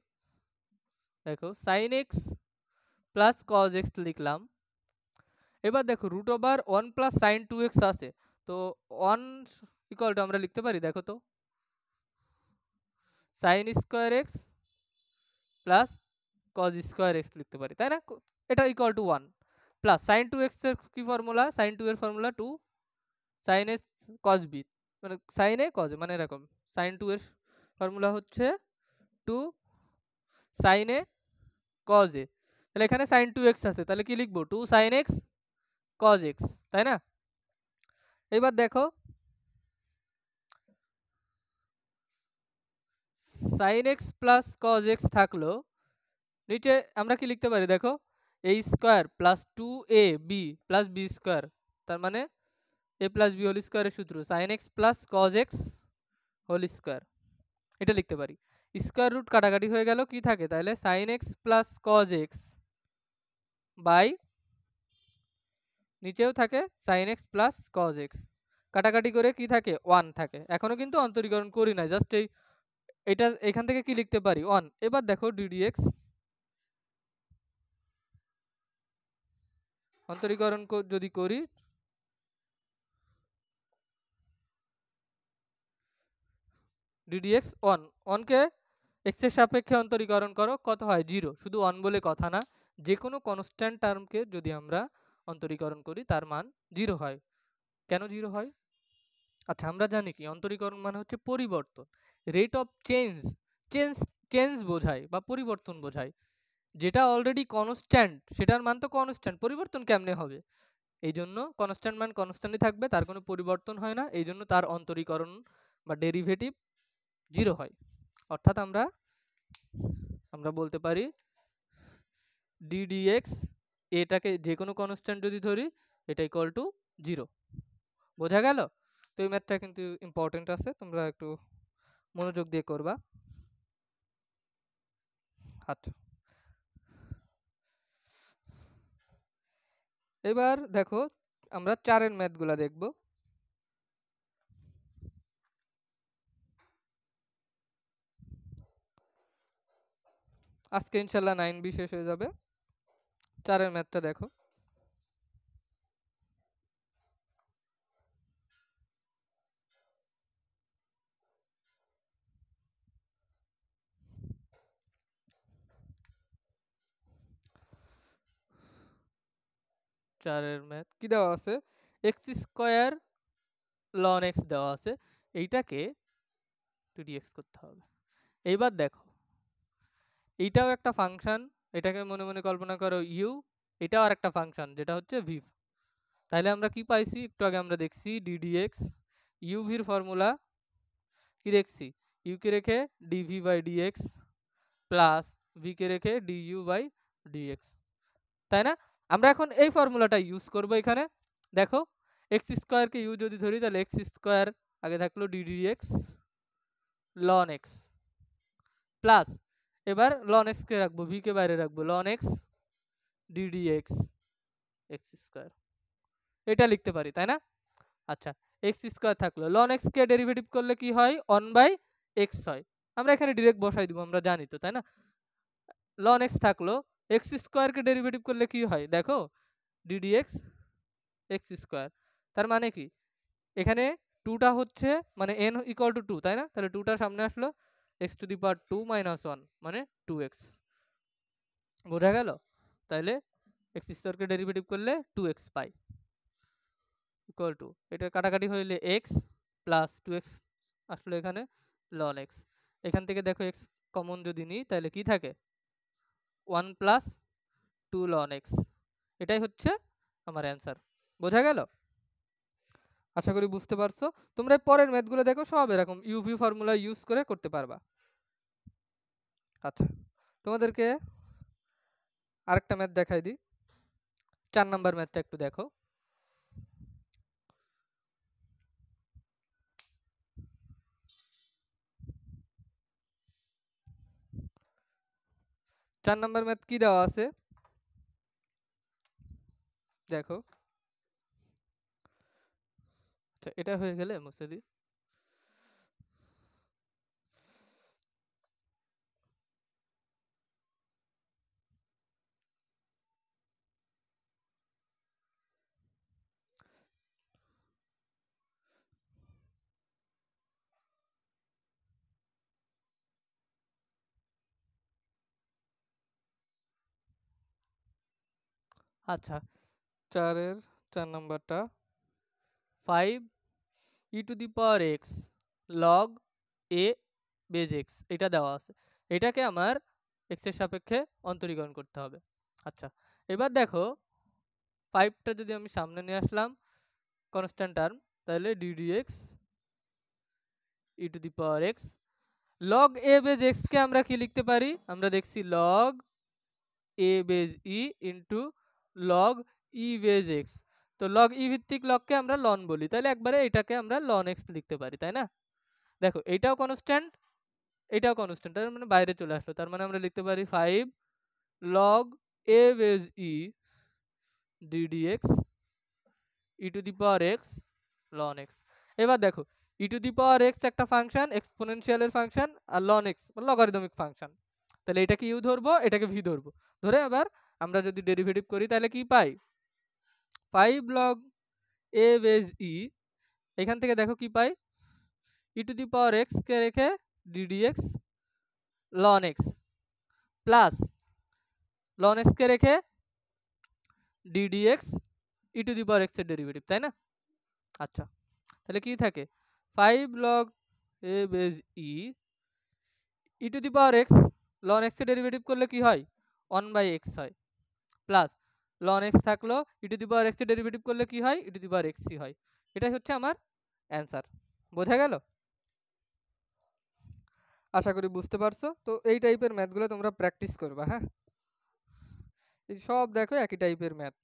দেখো sin x plus cos x লিখলাম। এবার দেখো root over 1 plus sign 2x আছে, তো 1 ইকুয়াল টু আমরা লিখতে পারি, দেখো তো, sine square x plus cos square x লিখতে পারি, তাই না? এটা equal two 1 plus sign 2x এর কি ফর্মুলা, সাইন 2 এর ফর্মুলা 2 সাইন এ কজ বি, মানে সাইন এ কজ, মানে এরকম সাইন 2 এর ফর্মুলা হচ্ছে 2 সাইন এ কজ এ, তাহলে এখানে সাইন 2x আছে, তাহলে কি লিখবো, 2 সাইন এক্স কজ এক্স, তাই না? এবার দেখো sine x plus cos x থাকলো, নিচে আমরা কি লিখতে পারি, দেখো a square plus 2ab plus b square, তার মানে এ প্লাস বি হোল স্কোয়ারের সূত্র sine x plus cos x whole square, এটা লিখতে পারি। স্কোয়ার রুট কাটাকাটি হয়ে গেল, কি থাকে তাহলে sine x plus cos x by নিচেও থাকে sine x plus cos x, কাটাকাটি করে কি থাকে 1 থাকে। এখনো কিন্তু অন্তরীকরণ করি না, জাস্ট এটা এখান থেকে কি লিখতে পারি 1। এবার দেখো ডিডিএক্স অন্তরীকরণ যদি করি, ডিডিএক্স 1 কে এক্স এর সাপেক্ষে অন্তরীকরণ করো, কত হয় 0। শুধু 1 বলে কথা না, যে কোনো কনস্ট্যান্ট টার্মকে যদি আমরা অন্তরীকরণ করি তার মান 0 হয়। কেন 0 হয়? আচ্ছা, আমরা জানি কি অন্তরীকরণ মানে হচ্ছে পরিবর্তন, rate of change, change change বোঝায় বা পরিবর্তন বোঝায়। যেটা অলরেডি কনস্ট্যান্ট সেটার মান তো কনস্ট্যান্ট, পরিবর্তন কেমনে হবে? এই জন্য কনস্ট্যান্ট মান কনস্ট্যান্টই থাকবে, তার কোনো পরিবর্তন হয় না, এই জন্য তার অন্তরীকরণ বা ডেরিভেটিভ 0 হয়। অর্থাৎ আমরা বলতে পারি ডিডিএক্স এটাকে যে কোনো কনস্ট্যান্ট যদি ধরি এটা ইকুয়াল টু 0। বোঝা গেল? তো এই ম্যাথটা কিন্তু ইম্পর্টেন্ট আছে, তোমরা একটু মনোযোগ দিয়ে করবা। আচ্ছা, এবার দেখো আমরা 4 এর ম্যাথগুলা দেখব। আজকে ইনশাল্লাহ 9B শেষ হয়ে যাবে। 4 এর ম্যাথটা দেখো। চারের ম্যাথ কি দেওয়া আছে, এক্স স্কোয়ার লন এক্স দেওয়া আছে, এইটাকে 2dx করতে হবে। এইবার দেখো এইটাও একটা ফাংশন, এটাকে মনে মনে কল্পনা করো ইউ, এটাও আর একটা ফাংশন যেটা হচ্ছে ভি। তাহলে আমরা কি পাইছি, একটু আগে আমরা দেখছি ডিডিএক্স ইউ ভির ফর্মুলা কি দেখছি, ইউ কে রেখে d v by d x plus v কে রেখে ডিইউ বাই ডিএক্স, তাই না? আমরা এখন এই ফর্মুলাটা ইউজ করব এখানে। দেখো এক্স স্কোয়ারকে ইউ যদি ধরি তাহলে এক্স স্কোয়ার আগে থাকলো ডিডিএক্স লন এক্স প্লাস, এবার লন এক্স কে রাখবো, ভি কে বাইরে রাখবো, ln x d d x x square, এটা লিখতে পারি, তাই না? আচ্ছা, এক্স স্কোয়ার থাকলো, লন এক্স কে ডেরিভেটিভ করলে কি হয় 1/x হয়, আমরা এখানে ডিরেক্ট বসাই দিব, আমরা জানি তো, তাই না? লন এক্স থাকলো, এক্স স্কোয়ার কে ডেরিভেটিভ করলে কি হয় দেখো ডিডিএক্স এক্স স্কোয়ার, তার মানে কি এখানে 2টা হচ্ছে মানে n ইকুয়াল টু 2, তাই না? তাহলে 2টা সামনে আসলো, x to the power 2 minus 1 মানে 2x। বোঝা গেল? তাহলে এক্স স্কোয়ারকে ডেরিভেটিভ করলে 2x পাই ইকুয়াল টু, এটা কাটাকাটি হইলে x প্লাস 2x আসলো এখানে লন x, এখান থেকে দেখো x কমন যদি নিই তাহলে কি থাকে 1 প্লাস 2 লন x, এটাই হচ্ছে আমার অ্যান্সার। বোঝা গেল? আশা করি বুঝতে পারছো। তোমরা পরের ম্যাথগুলো দেখো, সব এরকম ইউভি ফর্মুলা ইউজ করে করতে পারবা। আচ্ছা, তোমাদেরকে আরেকটা ম্যাথ দেখাই দিই, 4 নাম্বার ম্যাথটা একটু দেখো। 4 নাম্বার ম্যাথ কি দেওয়া আছে দেখো। আচ্ছা, এটা হয়ে গেলে মুছে দিই। আচ্ছা, 4 নাম্বারটা 5 e to the power x log a base x এটা দেওয়া আছে। এটাকে আমার এক্স এর সাপেক্ষে অন্তরীকরণ করতে হবে। আচ্ছা, এবার দেখো 5টা যদি আমি সামনে নিয়ে আসলাম কনস্ট্যান্ট টার্ম, তাহলে ddx e to the power x log a base x কে আমরা কি লিখতে পারি? আমরা দেখছি log a base e into log e base x. তো লগ ই ভিত্তিক লগকে আমরা লন বলি, তাহলে একবারে এটাকে আমরা লন এক্স লিখতে পারি, তাই না? দেখো এইটাও কনস্ট্যান্ট, এটাও কনস্ট্যান্ট, তার মানে বাইরে চলে আসলো। তার মানে আমরা লিখতে পারি 5 log a base e ddx e to the power x ln x. এবার দেখো e to the power x একটা ফাংশন, এক্সপোনেনশিয়ালের ফাংশন, আর লন এক্স লগারিদমিক ফাংশন। তাহলে এটাকে ইউ ধরবো, এটাকে ভি ধরবো, ধরে এবার আমরা যদি ডেরিভেটিভ করি তাহলে কি পাই? 5 লগ এ বেজ ই, এখান থেকে দেখো কি পাই? ই টু দি পাওয়ার এক্স কে রেখে ddx ln x plus ln x কে রেখে ddx e to the power x এর ডেরিভেটিভ, তাই না? আচ্ছা, তাহলে কি থাকে? 5 log a base e e to the power x ln x এর ডেরিভেটিভ করলে কি হয়? 1/x হয়, প্লাস লন এক্স থাকলো e to the power x এর ডেরিভেটিভ করলে কি হয়? ই টু দি পাওয়ার এক্সই হয়। এটাই হচ্ছে আমার অ্যান্সার। বোঝা গেল? আশা করি বুঝতে পারছো। তো এই টাইপের ম্যাথগুলো তোমরা প্র্যাকটিস করবা, হ্যাঁ? এই সব দেখো একই টাইপের ম্যাথ,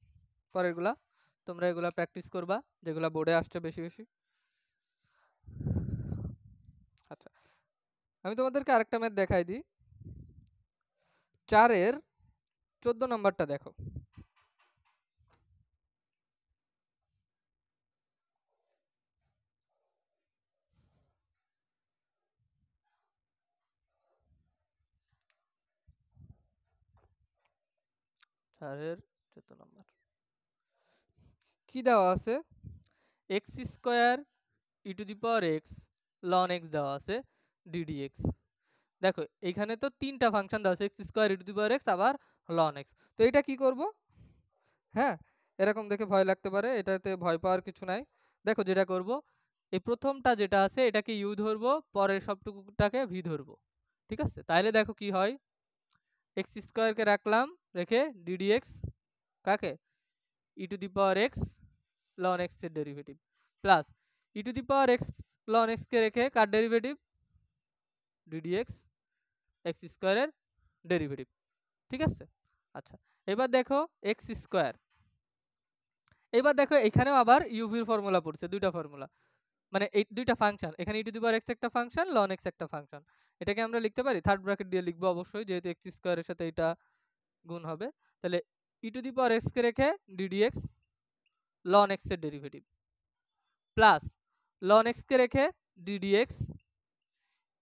পরেরগুলা তোমরা এগুলা প্র্যাকটিস করবা যেগুলা বোর্ডে আসছে বেশি বেশি। আচ্ছা, আমি তোমাদেরকে আরেকটা ম্যাথ দেখাই দিই। 4-এর 14 নম্বরটা দেখো। 4-এর 14 নম্বর কি দেওয়া আছে? X square e to the power x ln x দেওয়া আছে ddx। দেখো এইখানে তো তিনটা ফাংশন দেওয়া আছে, x square e to the power x আবার লন এক্স। তো এটা কি করব? হ্যাঁ, এরকম দেখে ভয় লাগতে পারে, এটাতে ভয় পাওয়ার কিছু নাই। দেখো যেটা করব, এই প্রথমটা যেটা আছে এটাকে ইউ ধরবো, পরের সবটুকুটাকে ভি ধরবো, ঠিক আছে? তাইলে দেখো কি হয়? এক্স স্কোয়ারকে রাখলাম, রেখে ddx কাকে? E to the power x ln x এর derivative plus e to the power x ln x কে রেখে কার ডেরিভেটিভ? ddx এক্স স্কোয়ারের ডেরিভেটিভ, ঠিক আছে? আচ্ছা, এবার দেখো এক্স স্কোয়ার, এবার দেখো এখানেও আবার ইউভির ফর্মুলা পড়ছে, দুইটা ফর্মুলা, মানে এই দুইটা ফাংশন, এখানে e to the power x একটা ফাংশন, লন এক্স একটা ফাংশন। এটাকে আমরা লিখতে পারি থার্ড ব্র্যাকেট দিয়ে লিখবো অবশ্যই, যেহেতু এক্স স্কোয়ারের সাথে এটা গুণ হবে। তাহলে e to the power x কে রেখে ddx লন এক্স এর ডেরিভেটিভ প্লাস লন এক্স কে রেখে ddx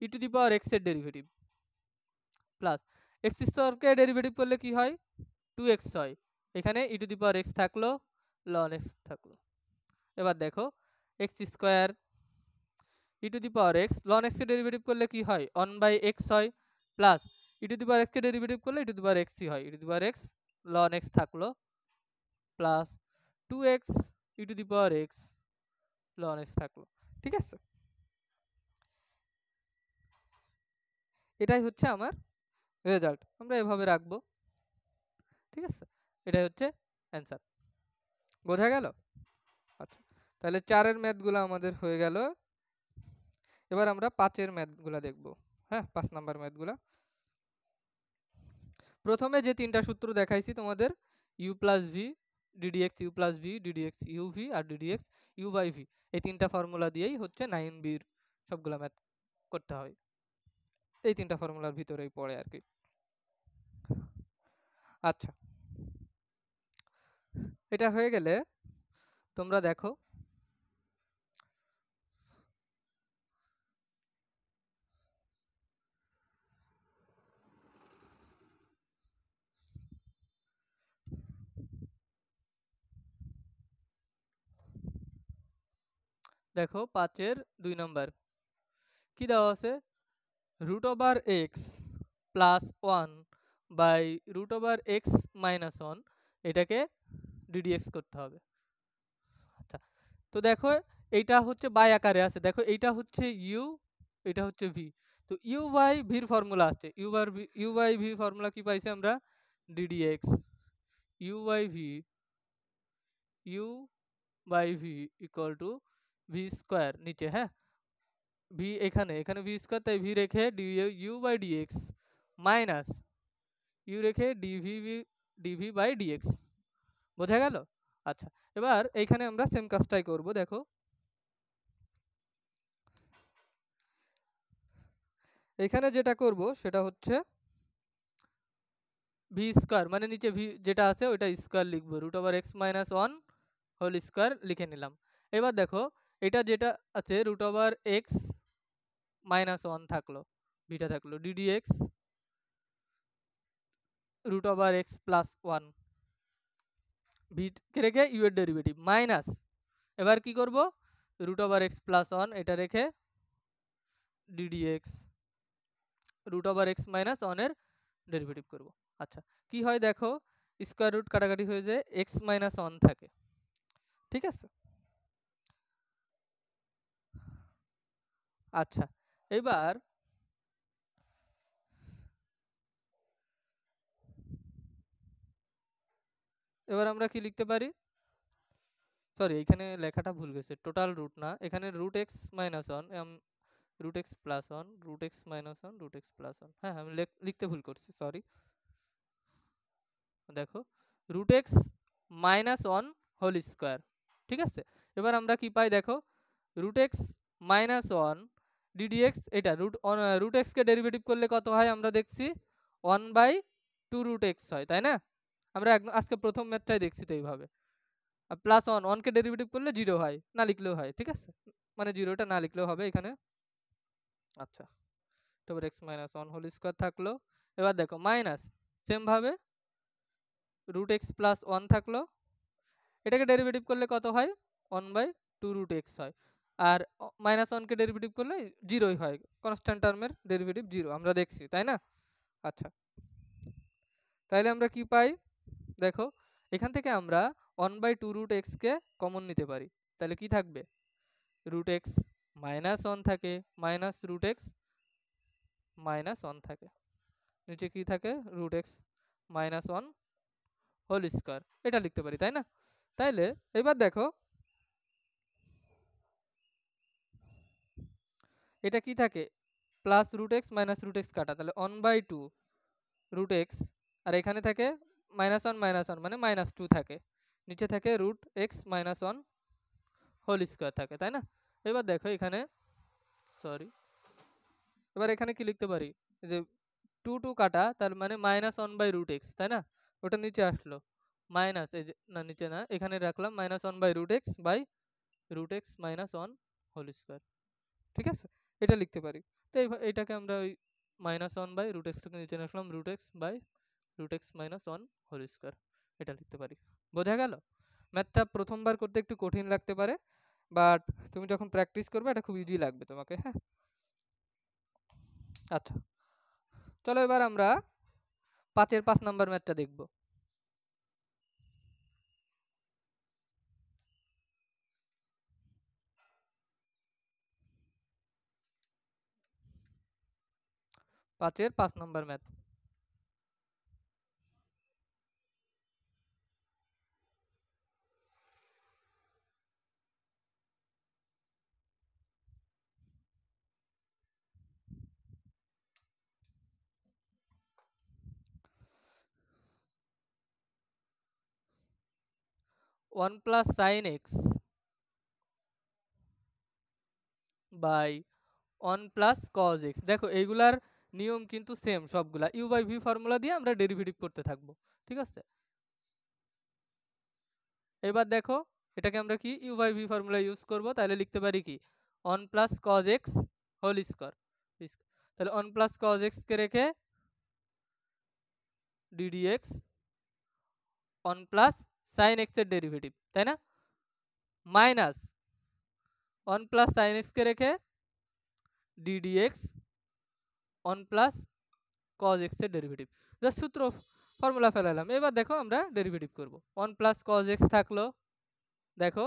e to the power x এর ডেরিভেটিভ প্লাস এক্স স্কোয়ারকে ডেরিভেটিভ করলে কি হয়? 2x হয়, এখানে e to the power x থাকলো, লন এক্স থাকলো। এবার দেখো x square e to the power x ln x কে ডেরিভেটিভ করলে কি হয়? 1/x হয়, plus e to the power x কে ডেরিভেটিভ করলে ই টু দি পাওয়ার এক্সই হয়, e to the power x ln x থাকলো, plus 2x e to the power x ln x থাকলো, ঠিক আছে? এটাই হচ্ছে আমার রেজাল্ট, আমরা এভাবে রাখবো, ঠিক আছে? এটাই হচ্ছে অ্যান্সার। বোঝা গেল? আচ্ছা, তাহলে 4-এর ম্যাথগুলো আমাদের হয়ে গেল। এবার আমরা 5-এর ম্যাথগুলো দেখব, হ্যাঁ? 5 নাম্বার ম্যাথগুলো। প্রথমে যে তিনটা সূত্র দেখাইছি তোমাদের, u plus v, ddx u plus v, ddx u v আর ddx ইউ বাই ভি, এই তিনটা ফর্মুলা দিয়েই হচ্ছে 9b-র সবগুলা ম্যাথ করতে হয়। এই তিনটা ফর্মুলার ভিতরেই পড়ে আর কি। আচ্ছা, এটা হয়ে গেলে তোমরা দেখো দেখো 5-এর 2 নম্বর কি দেওয়া আছে? Root over x plus 1 by root over x minus 1, এটাকে ডিডিএক্স করতে হবে। আচ্ছা, তো দেখো এইটা হচ্ছে বাই আকারে আছে, দেখো এইটা হচ্ছে ইউ, এটা হচ্ছে ভি। তো ইউ বাই ভির ফর্মুলা আছে, ইউ বাই ভি ফর্মুলা কি পাইছি আমরা, d d x u by v, u by v equal to v square নিচে, হ্যাঁ ভি এখানে, এখানে ভি স্কোয়ার, তাই ভি রেখে u by d x minus u রেখে ডিভি বাই ডিএক্স। বোঝা গেল? আচ্ছা, এবার এইখানে আমরা সেম কাজটাই করব। দেখো এখানে যেটা করব সেটা হচ্ছে ভি স্কোয়ার, মানে নিচে ভি যেটা আছে ওইটা স্কোয়ার লিখবো, root over x minus one whole square লিখে নিলাম। এবার দেখো এটা যেটা আছে root over x minus one থাকলো, ভিটা থাকলো, d d x root over x plus one, ভিকে রেখে ইউ এর ডেরিভেটিভ মাইনাস, এবার কি করব, root over x plus one এটা রেখে d d x root over x minus ওয়ানের ডেরিভেটিভ করব। আচ্ছা, কি হয় দেখো, স্কোয়ার রুট কাটাকাটি হয়ে যায়, এক্স মাইনাস ওয়ান থাকে, ঠিক আছে। আচ্ছা, এবার আমরা কি লিখতে পারি, সরি এখানে লেখাটা ভুল গেছে, টোটাল রুট না, এখানে root x minus one, root x plus one, root x minus one, root x plus one, হ্যাঁ আমি লিখতে ভুল করছি, সরি। দেখো root x minus one whole square, ঠিক আছে। এবার আমরা কি পাই দেখো, root x minus one d d x, এটা রুট এক্সকে ডেরিভেটিভ করলে কত হয় আমরা দেখছি, one by two root x হয়, তাই না। আমরা আজকে প্রথম ম্যাথটাই দেখছি তো এইভাবে। প্লাস ওয়ান, ওয়ানকে ডেরিভেটিভ করলে জিরো হয়, না লিখলেও হয়, ঠিক আছে, মানে জিরোটা না লিখলেও হবে এখানে। আচ্ছা, তারপর x minus one whole square থাকলো। এবার দেখো মাইনাস, সেম ভাবে রুট এক্স প্লাস ওয়ান থাকলো, এটাকে ডেরিভেটিভ করলে কত হয়, one by two root x হয়, আর মাইনাস ওয়ানকে ডেরিভেটিভ করলে জিরোই হয়, কনস্ট্যান্ট টার্মের ডেরিভেটিভ জিরো আমরা দেখছি, তাই না। আচ্ছা, তাইলে আমরা কি পাই দেখো, এখান থেকে আমরা ওয়ান বাই টু রুট এক্সকে কমন নিতে পারি, তাহলে কি থাকবে, রুট এক্স মাইনাস ওয়ান থাকে, minus root x minus one থাকে, নিচে কি থাকে, root x minus one whole square, এটা লিখতে পারি, তাই না। তাইলে এবার দেখো এটা কি থাকে, plus root x minus root x কাটা, তাহলে one by two root x, আর এখানে থাকে মাইনাস ওয়ান মানে মাইনাস টু থাকে, নিচে থাকে root x minus one whole square থাকে, তাই না। এবার দেখো এখানে, সরি, এবার এখানে কি লিখতে পারি, যে টু টু কাটা, তার মানে minus one by root x, তাই না, ওটা নিচে আসলো মাইনাস, এই যে না নিচে না, এখানে রাখলাম minus one by root x minus one whole square, ঠিক আছে, এটা লিখতে পারি। তো এইটাকে আমরা ওই মাইনাস ওয়ান বাই রুট এক্সটাকে নিচে রাখলাম, root x minus one whole square, এটা লিখতে পারি। বোঝা গেল? ম্যাথটা প্রথমবার করতে একটু কঠিন লাগতে পারে, বাট তুমি যখন প্র্যাকটিস করবে এটা খুব ইজি লাগবে তোমাকে, হ্যাঁ। আচ্ছা, চলো এবার আমরা 5-এর 5 নাম্বার ম্যাথটা দেখব। পাঁচের 5 number math. 1 plus sine x by 1 plus cos x, দেখো এইগুলার নিয়ম কিন্তু সেম সবগুলা, ইউ বাই ভি ফর্মুলা দিয়ে আমরা ডেরিভেটিভ করতে থাকবো, ঠিক আছে। এবার দেখো এটাকে আমরা কি u by v formula use করব, তাহলে লিখতে পারি কি 1 plus cos x whole square, তাহলে 1 প্লাস কজ এক্স কে রেখে ডিডিএক্স 1 প্লাস সাইন এক্স এর ডেরিভেটিভ, তাই না, মাইনাস 1 প্লাস সাইন এক্স কে রেখে ডিডিএক্স 1 প্লাস কজ এক্স এর ডেরিভেটিভ, জাস্ট সূত্র ফর্মুলা ফেলালাম। এবার দেখো আমরা ডেরিভেটিভ করব। 1 প্লাস cos x থাকলো, দেখো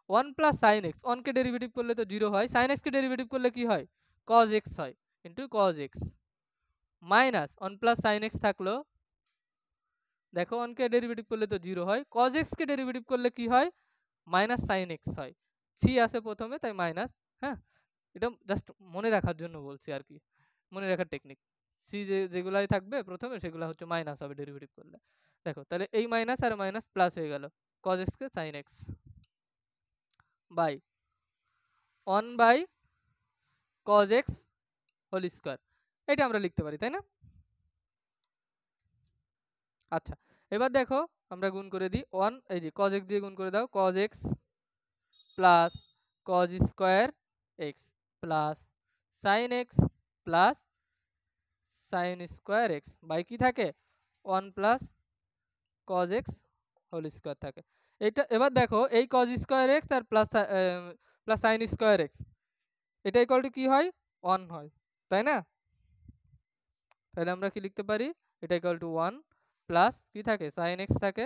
1 প্লাস sin x, 1 কে ডেরিভেটিভ করলে তো 0 হয়, sin x কে ডেরিভেটিভ করলে কি হয়, cos x হয়, into cos x minus 1 plus sin x থাকলো, দেখো 1 কে ডেরিভেটিভ করলে তো 0 হয়, cos x কে ডেরিভেটিভ করলে কি হয়, মাইনাস sin x হয়। সি আছে প্রথমে তাই মাইনাস, হ্যাঁ এটা জাস্ট মনে রাখার জন্য বলছি আর কি, মনে রাখার টেকনিক। সি যেগুলাই থাকবে প্রথমে সেগুলো হচ্ছে মাইনাস হবে ডেরিভেটিভ করলে। দেখো তাহলে এই মাইনাস আর মাইনাস প্লাস হয়ে গেল, cos x কে sin x by 1 by cos x whole square, এটা আমরা লিখতে পারি তাই না। আচ্ছা এবার দেখো আমরা গুণ করে দিই, 1 এই যে cos x দিয়ে গুণ করে দাও, cos x plus cos square x plus sin x plus sin square x by কি থাকে 1 plus cos x whole square থাকে। এটা এবার দেখো এই cos স্কয়ার x আর plus plus sin square x এটা ইকুয়াল টু কি হয় 1 হয় তাই না। তাহলে আমরা কি লিখতে পারি, এটা ইকুয়াল টু 1 প্লাস কি থাকে sin x থাকে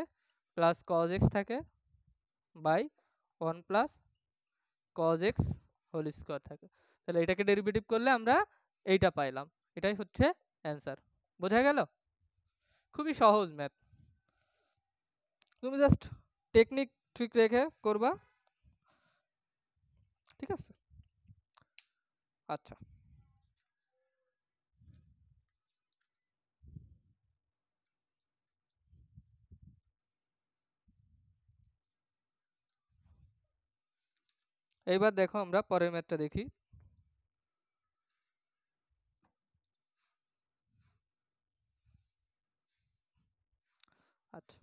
প্লাস cos x থাকে by 1 plus cos x whole square থাকে। তাহলে এটাকে ডেরিভেটিভ করলে আমরা এইটা পাইলাম, এটাই হচ্ছে অ্যান্সার। বোঝা গেল, খুবই সহজ ম্যাথ, তুমি জাস্ট টেকনিক ঠিক রেখে করবা, ঠিক আছে। আচ্ছা এইবার দেখো আমরা পরের ম্যাথটা দেখি। আচ্ছা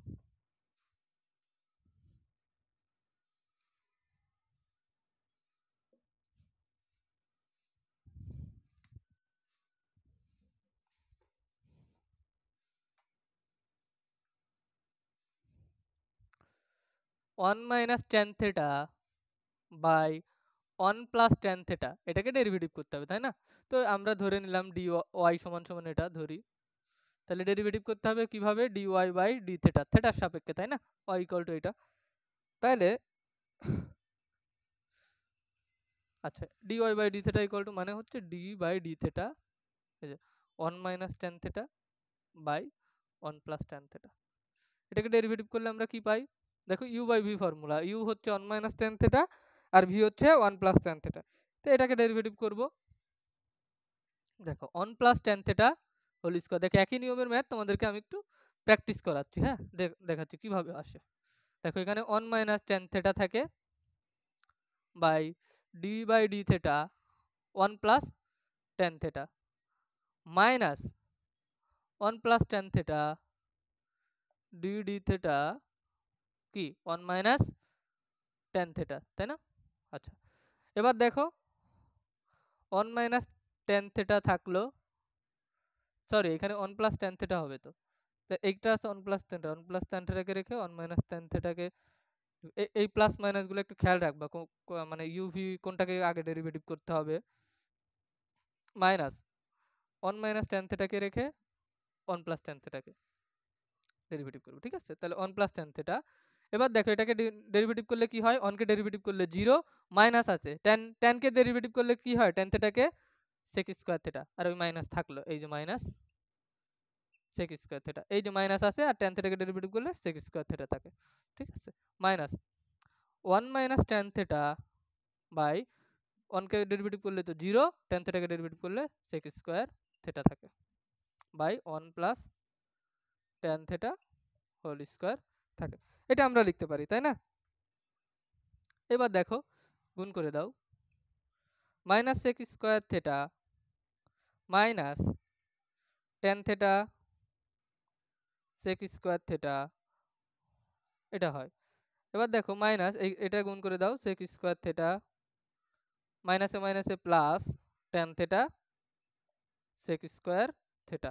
1 minus tan theta by 1 plus tan theta, এটাকে ডেরিভেটিভ করতে হবে তাই না। তো আমরা ধরে নিলাম dy সমান সমান এটা ধরি, তাহলে ডেরিভেটিভ করতে হবে কিভাবে, dy বাই d থিটা, থিটার সাপেক্ষে তাই না, y ইকুয়াল টু এটা। তাহলে আচ্ছা dy by d theta equal to মানে হচ্ছে d বাই d থিটা, এই যে 1 minus tan theta by 1 plus tan theta, এটাকে ডেরিভেটিভ করলে আমরা কি পাই, দেখো u by v formula, u হচ্ছে 1 মাইনাস tan থিটা আর v হচ্ছে 1 প্লাস tan থিটা। তো এটাকে ডেরিভেটিভ করব, দেখো 1 plus tan theta whole square, দেখো একই নিয়মের ম্যাথ তোমাদেরকে আমি একটু প্র্যাকটিস করাচ্ছি, হ্যাঁ দেখাচ্ছি কিভাবে আসে। দেখো এখানে 1 মাইনাস tan থিটা থাকে by d by d theta 1 plus tan theta minus 1 plus tan theta d d theta কি 1 মাইনাস tan থিটা তাই না। আচ্ছা এবার দেখো 1 মাইনাস tan থিটা থাকলো, সরি এখানে 1 প্লাস tan থিটা হবে, তো এইটা আছে 1 প্লাস tan, 1 প্লাস tan থিটাকে রেখে 1 মাইনাস tan থিটাকে, এই প্লাস মাইনাস গুলো একটু খেয়াল রাখবা, মানে ইউভি কোনটাকে আগে ডেরিভেটিভ করতে হবে, মাইনাস 1 মাইনাস tan থিটাকে রেখে 1 প্লাস tan থিটাকে ডেরিভেটিভ করব, ঠিক আছে। তাহলে 1 প্লাস tan থিটা, এবার দেখো এটাকে ডেরিভেটিভ করলে কি হয়, 1 কে ডেরিভেটিভ করলে 0, মাইনাস আছে tan কে ডেরিভেটিভ করলে কি হয় tan থিটাকে sec স্কয়ার থিটা, আর ওই মাইনাস থাকলো এই যে মাইনাস sec স্কয়ার থিটা, এই যে মাইনাস আছে আর tan থিটাকে ডেরিভেটিভ করলে sec স্কয়ার থিটা থাকে, ঠিক আছে। Minus 1 minus tan theta by 1 কে ডেরিভেটিভ করলে তো 0, tan থিটাকে ডেরিভেটিভ করলে sec স্কয়ার থিটা থাকে by 1 plus tan theta whole square থাকে, এটা আমরা লিখতে পারি তাই না। এবার দেখো গুণ করে দাও, minus sec square theta minus tan theta sec square theta, এটা হয়। এবার দেখো মাইনাস এটা গুণ করে দাও, sec স্কয়ার থিটা মাইনাসে মাইনাসে plus tan theta sec square theta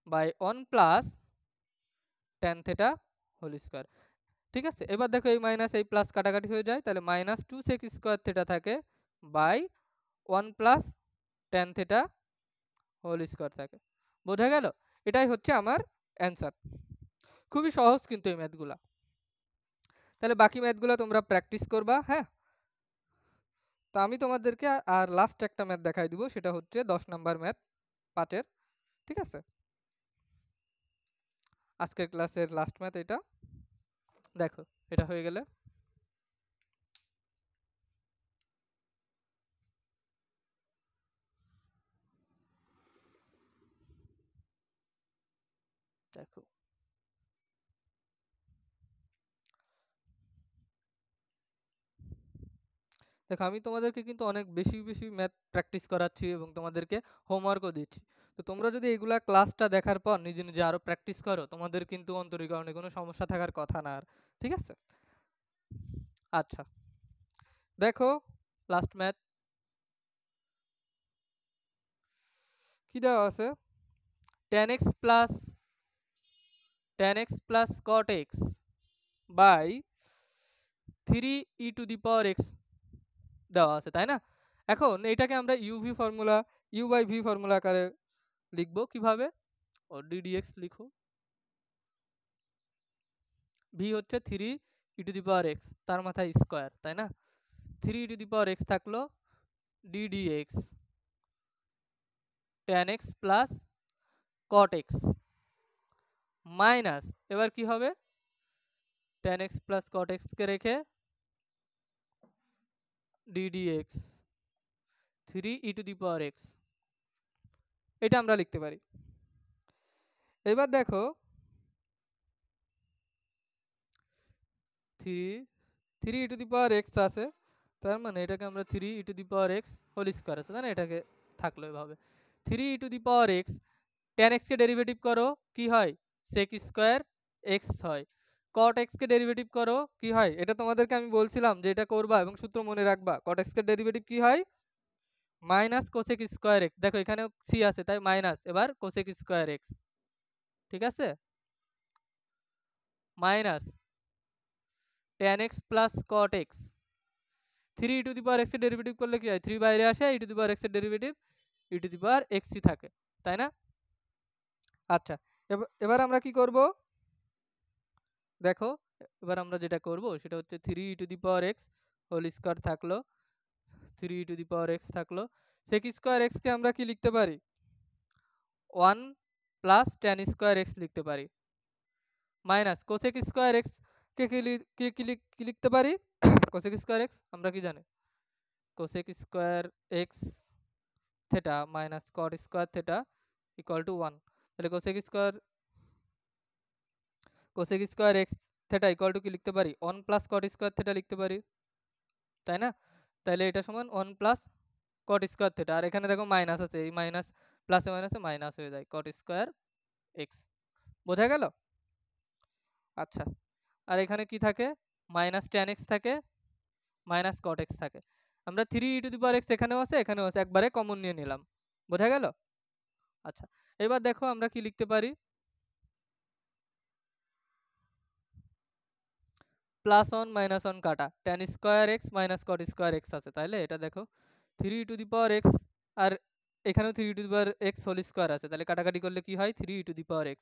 by 1 plus tan theta whole square, ঠিক আছে। এবার দেখো এই মাইনাস এই প্লাস কাটাকাটি হয়ে যায়, তাহলে মাইনাস 2 sec স্কয়ার থিটা থাকে by 1 plus tan theta whole square থাকে। বোঝা গেল, এটাই হচ্ছে আমার অ্যান্সার। খুবই সহজ কিন্তু এই ম্যাথগুলা। তাহলে বাকি ম্যাথগুলা তোমরা প্র্যাকটিস করবা, হ্যাঁ? তো আমি তোমাদেরকে আর লাস্ট একটা ম্যাথ দেখাই দিব, সেটা হচ্ছে 10 নাম্বার ম্যাথ 5 এর, ঠিক আছে? আজকের ক্লাসের লাস্ট ম্যাথ এটা। দেখো, এটা হয়ে গেলে দেখো, দেখো আমি তোমাদেরকে কিন্তু অনেক বেশি বেশি ম্যাথ প্র্যাকটিস করাচ্ছি এবং তোমাদেরকে হোমওয়ার্কও দিচ্ছি। তো তোমরা যদি এগুলা ক্লাসটা দেখার পর নিজে নিজে আরো প্র্যাকটিস করো, তোমাদের কিন্তু অন্তরীকরণে কোনো সমস্যা থাকার কথা না আর, ঠিক আছে? আচ্ছা, দেখো লাস্ট ম্যাথ কি দেওয়া আছে, tan x plus cot x by 3 e to the power x দেওয়া আছে, তাই না? এখন এটাকে আমরা u v formula, u by v formula আকারে লিখবো কিভাবে? ও ddx লিখো, ভি হচ্ছে 3 e to the power x, তার মাথায় স্কয়ার, তাই না? 3 e to the power x থাকলো ddx tan x plus cot x minus, এবার কি হবে, tan x plus cot x কে রেখে ddx 3 e to the power x, এটা আমরা লিখতে পারি। এবার দেখো 3 e to the power x আছে, তার মানে এটাকে আমরা 3 e to the power x whole square আছে, তাই না? এটাকে থাকলো এভাবে 3 e to the power x, tan x কে ডেরিভেটিভ করো কি হয়, sec স্কয়ার x হয়। cot x কে ডেরিভেটিভ করো কি হয়, এটা তোমাদেরকে আমি বলছিলাম যে এটা করবা এবং সূত্র মনে রাখবা। cot x কে ডেরিভেটিভ কি হয়, মাইনাস কোসেক স্কয়ার x, দেখো এখানেও c আছে তাই মাইনাস, এবার কোসেক স্কয়ার x, ঠিক আছে? Minus tan x plus cot x, 3 e to the power x এর ডেরিভেটিভ করলে কি হয়, 3 বাইরে আসে, ই টু দি পাওয়ার x এর derivative E to the power x ই থাকে, তাই না? আচ্ছা, এবার আমরা কি করব, দেখো এবার আমরা যেটা করব সেটা হচ্ছে 3 e to the power x whole square থাকলো, 3 e to the power x থাকলো, sec স্কয়ার x কে আমরা কি লিখতে পারি, 1 প্লাস tan স্কয়ার x লিখতে পারি, মাইনাস কোসেক স্কয়ার x কে কি লিখতে পারি কোসেক স্কয়ার x আমরা কি জানি, cosec square x theta minus caught square theta equal to 1, তাহলে cosec square x theta equal to কি লিখতে পারি, 1 প্লাস কট স্কয়ার থেটা লিখতে পারি, তাই না? তাহলে এটা সমান 1 প্লাস কট স্কয়ার থেটা, আর এখানে দেখো মাইনাস আছে, এই মাইনাস প্লাসে মাইনাসে মাইনাস হয়ে যায়, কট স্কয়ার x, বোঝা গেল? আচ্ছা, আর এখানে কি থাকে, মাইনাস tan x থাকে, মাইনাস cot x থাকে, আমরা 3 e to the power x এখানেও আছে এখানেও আছে, একবারে কমন নিয়ে নিলাম, বোঝা গেল? আচ্ছা, এবার দেখো আমরা কি লিখতে পারি, প্লাস 1 মাইনাস 1 কাটা, tan square x minus cot square x আছে, তাইলে এটা দেখো 3 e to the power x, আর এখানেও 3 e to the power x whole square আছে, তাহলে কাটাকাটি করলে কি হয়, 3 e to the power x,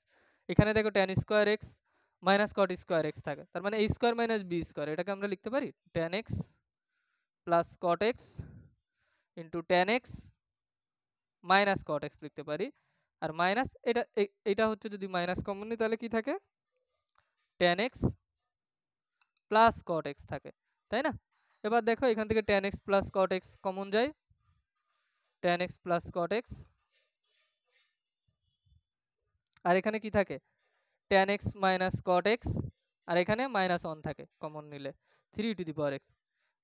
এখানে দেখো tan square x minus cot square x থাকে, তার মানে a square minus b square, এটাকে আমরা লিখতে পারি tan x plus cot x into tan x minus cot x লিখতে পারি, আর মাইনাস এটা হচ্ছে যদি মাইনাস কমন নিই তাহলে কি থাকে, tan x plus cot x থাকে, তাই না? এবার দেখো এখান থেকে tan x plus cot x common যায়, tan x plus cot x, আর এখানে কি থাকে, tan x minus cot x, আর এখানে মাইনাস 1 থাকে কমন নিলে, 3 টু দি পাওয়ার x,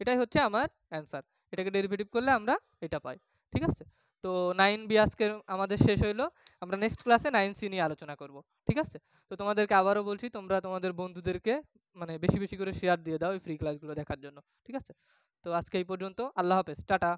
এটাই হচ্ছে আমার অ্যান্সার। এটাকে ডেরিভেটিভ করলে আমরা এটা পাই, ঠিক আছে? তো 9b আজকে আমাদের শেষ হইলো, আমরা নেক্সট ক্লাসে 9c নিয়ে আলোচনা করব, ঠিক আছে? তো তোমাদেরকে আবারও বলছি, তোমরা তোমাদের বন্ধুদেরকে মানে বেশি বেশি করে শেয়ার দিয়ে দাও এই ফ্রি ক্লাসগুলো দেখার জন্য, ঠিক আছে? তো আজকে এই পর্যন্ত, আল্লাহ হাফেজ, টাটা।